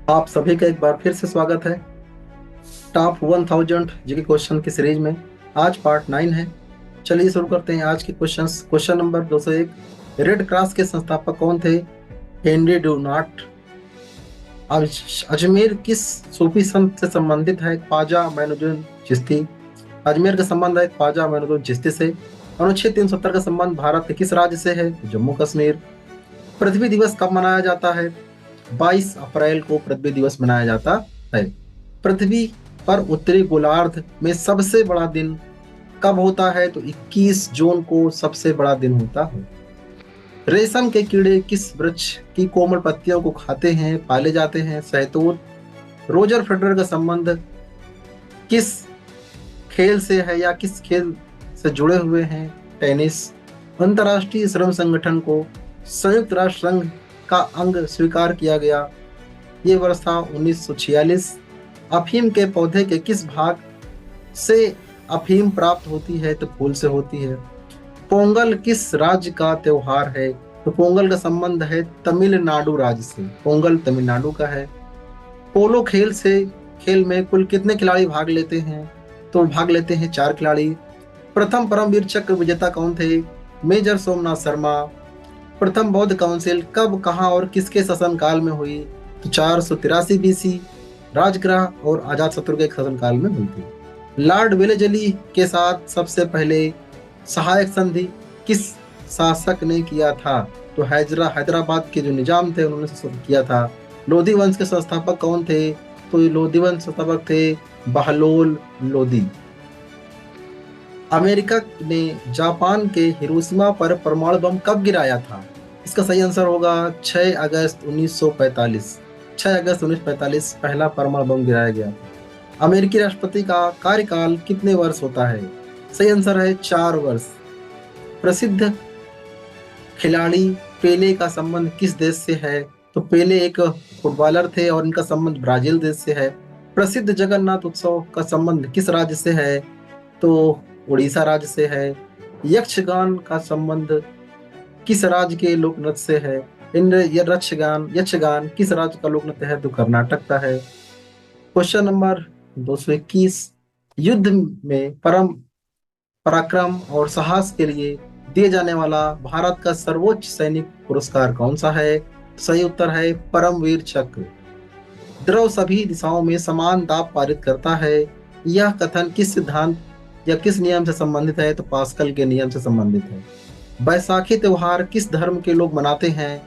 आप सभी का एक बार फिर से स्वागत है टॉप 1000 जीके क्वेश्चन की सीरीज में। आज पार्ट 9 है। चलिए शुरू करते हैं आज के questions. Question number 201, red cross के संस्थापक कौन थे? Henry Dunant. अजमेर किस सूफी संत से संबंधित है? ख्वाजा मोइनुद्दीन चिश्ती। अजमेर का संबंध है ख्वाजा मोइनुद्दीन चिश्ती से। अनुच्छेद 370 का संबंध भारत के किस राज्य से है? जम्मू कश्मीर। पृथ्वी दिवस कब मनाया जाता है? 22 अप्रैल को पृथ्वी दिवस मनाया जाता है। पृथ्वी पर उत्तरी गोलार्ध में सबसे बड़ा दिन कब होता है? तो 21 जून को सबसे बड़ा दिन होता है। रेशम के कीड़े किस वृक्ष की कोमल पत्तियों को खाते हैं, पाले जाते हैं? शहतूत। रोजर फेडरर का संबंध किस खेल से है या किस खेल से जुड़े हुए हैं? टेनिस। अंतर्राष्ट्रीय श्रम संगठन को संयुक्त राष्ट्र संघ का अंग स्वीकार किया गया, ये वर्ष था 1946। अफीम के पौधे के किस भाग से अफीम प्राप्त होती है? तो फूल से होती है। पोंगल किस राज्य का त्योहार है? तो पोंगल का संबंध है तमिलनाडु राज्य से। पोंगल तमिलनाडु का है। पोलो खेल में कुल कितने खिलाड़ी भाग लेते हैं? तो भाग लेते हैं 4 खिलाड़ी। प्रथम परमवीर चक्र विजेता कौन थे? मेजर सोमनाथ शर्मा। प्रथम बौद्ध काउंसिल कब, कहां और किसके शासनकाल में हुई? तो 483 बीसी राजगृह और अजातशत्रु के शासनकाल में हुई थी। लॉर्ड वेलेजली के साथ सबसे पहले सहायक संधि किस शासक ने किया था? तो हैदराबाद के जो निजाम थे उन्होंने किया था। लोधी वंश के संस्थापक कौन थे? तो लोधी वंश संस्थापक थे बहलोल लोधी। अमेरिका ने जापान के हिरोशिमा पर परमाणु बम कब गिराया था? इसका सही आंसर होगा 6 अगस्त 1945। 6 अगस्त 1945 पहला परमाणु बम गिराया गया। अमेरिकी राष्ट्रपति का कार्यकाल कितने वर्ष होता है? सही आंसर है 4 वर्ष। प्रसिद्ध खिलाड़ी पेले का संबंध किस देश से है? तो पेले एक फुटबॉलर थे और इनका संबंध ब्राजील देश से है। प्रसिद्ध जगन्नाथ उत्सव का संबंध किस राज्य से है? तो उड़ीसा राज्य से है। यक्षगान का संबंध किस राज्य के लोक नृत्य से है? यक्षगान किस राज्य का लोक नृत्य है? तो कर्नाटक का है। क्वेश्चन नंबर 221, युद्ध में परम पराक्रम और साहस के लिए दिए जाने वाला भारत का सर्वोच्च सैनिक पुरस्कार कौन सा है? सही उत्तर है परमवीर चक्र। द्रव सभी दिशाओं में समान दाब पारित करता है, यह कथन किस सिद्धांत या किस नियम से संबंधित है? तो पास्कल के नियम से संबंधित है। बैसाखी त्योहार किस धर्म के लोग मनाते हैं?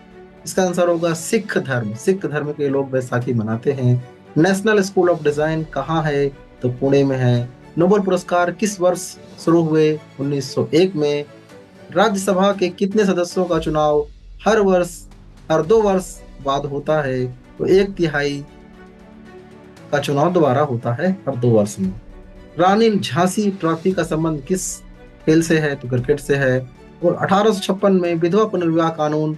इसका आंसर होगा सिख धर्म। सिख धर्म के लोग बैसाखी मनाते हैं। नेशनल स्कूल ऑफ डिजाइन कहाँ है? तो पुणे में है। नोबेल पुरस्कार किस वर्ष शुरू हुए? 1901 में। राज्यसभा के कितने सदस्यों का चुनाव हर 2 वर्ष बाद होता है? तो 1/3 का चुनाव दोबारा होता है हर 2 वर्ष में। रानी झांसी ट्रॉफी का संबंध किस खेल से है? तो क्रिकेट से है। और 1856 में विधवा पुनर्विवाह कानून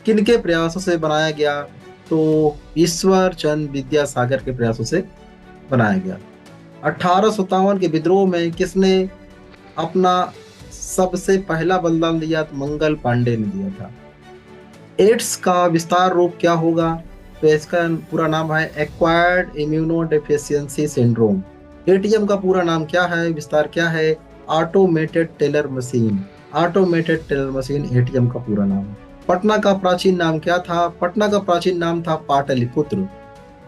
किनके प्रयासों से बनाया गया? तो ईश्वर चंद्र विद्यासागर के प्रयासों से बनाया गया। 1857 के विद्रोह में किसने अपना सबसे पहला बलिदान दिया? तो मंगल पांडे ने दिया था। एड्स का विस्तार रूप क्या होगा? तो इसका पूरा नाम है एक्वायर्ड इम्यूनोडेफिशिएंसी सिंड्रोम। एटीएम का पूरा नाम क्या है, विस्तार क्या है? Automated teller machine. Automated teller machine ATM का पूरा नाम है। पटना का प्राचीन नाम क्या था? पटना का प्राचीन नाम था पाटलिपुत्र।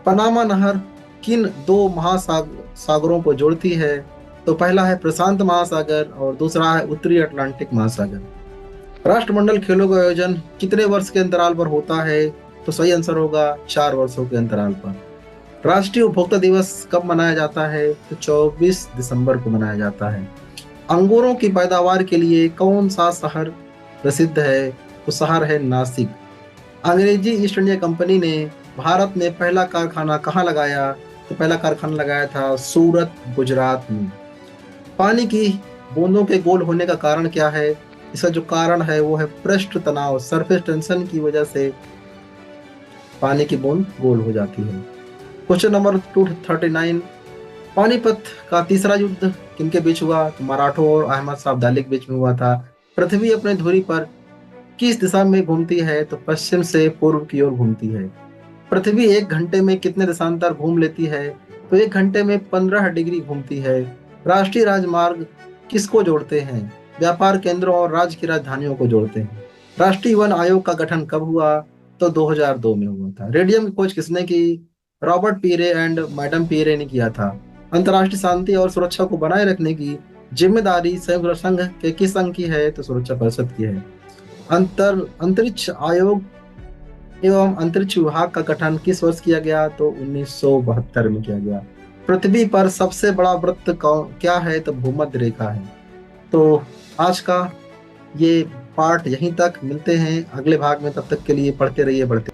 पनामा नहर किन 2 महासागरों को जोड़ती है? तो पहला है प्रशांत महासागर और दूसरा है उत्तरी अटलांटिक महासागर। राष्ट्रमंडल खेलों का आयोजन कितने वर्ष के अंतराल पर होता है? तो सही आंसर होगा 4 वर्षों के अंतराल पर। राष्ट्रीय उपभोक्ता दिवस कब मनाया जाता है? तो 24 दिसंबर को मनाया जाता है। अंगूरों की पैदावार के लिए कौन सा शहर प्रसिद्ध है? तो शहर है नासिक। अंग्रेजी ईस्ट इंडिया कंपनी ने भारत में पहला कारखाना कहाँ लगाया? तो पहला कारखाना लगाया था सूरत, गुजरात में। पानी की बूंदों के गोल होने का कारण क्या है? इसका जो कारण है वो है पृष्ठ तनाव। सरफेस टेंशन की वजह से पानी की बूंद गोल हो जाती है। क्वेश्चन नंबर 239, पानीपत का तीसरा युद्ध किनके बीच हुआ? तो मराठों और अहमद शाह अब्दाली के बीच में हुआ था। पृथ्वी अपने धुरी पर किस दिशा में घूमती है? तो पश्चिम से पूर्व की ओर घूमती है। पृथ्वी 1 घंटे में कितने देशांतर घूम लेती है? तो 1 घंटे में 15 डिग्री घूमती है। राष्ट्रीय राजमार्ग किसको जोड़ते हैं? व्यापार केंद्रों और राज्य की राजधानियों को जोड़ते हैं। राष्ट्रीय वन आयोग का गठन कब हुआ? तो 2002 में हुआ था। रेडियम की खोज किसने की? रॉबर्ट पीरे एंड मैडम पीरे ने किया था। अंतर्राष्ट्रीय शांति और सुरक्षा को बनाए रखने की जिम्मेदारी संयुक्त राष्ट्र संघ के किस संघ की है? तो सुरक्षा परिषद की है। अंतरिक्ष आयोग एवं अंतरिक्ष विभाग का गठन किस वर्ष किया गया? तो 1972 में किया गया। पृथ्वी पर सबसे बड़ा वृत्त क्या है? तो भूमध्य रेखा है। तो आज का ये पार्ट यहीं तक, मिलते हैं अगले भाग में, तब तक के लिए पढ़ते रहिए, बढ़ते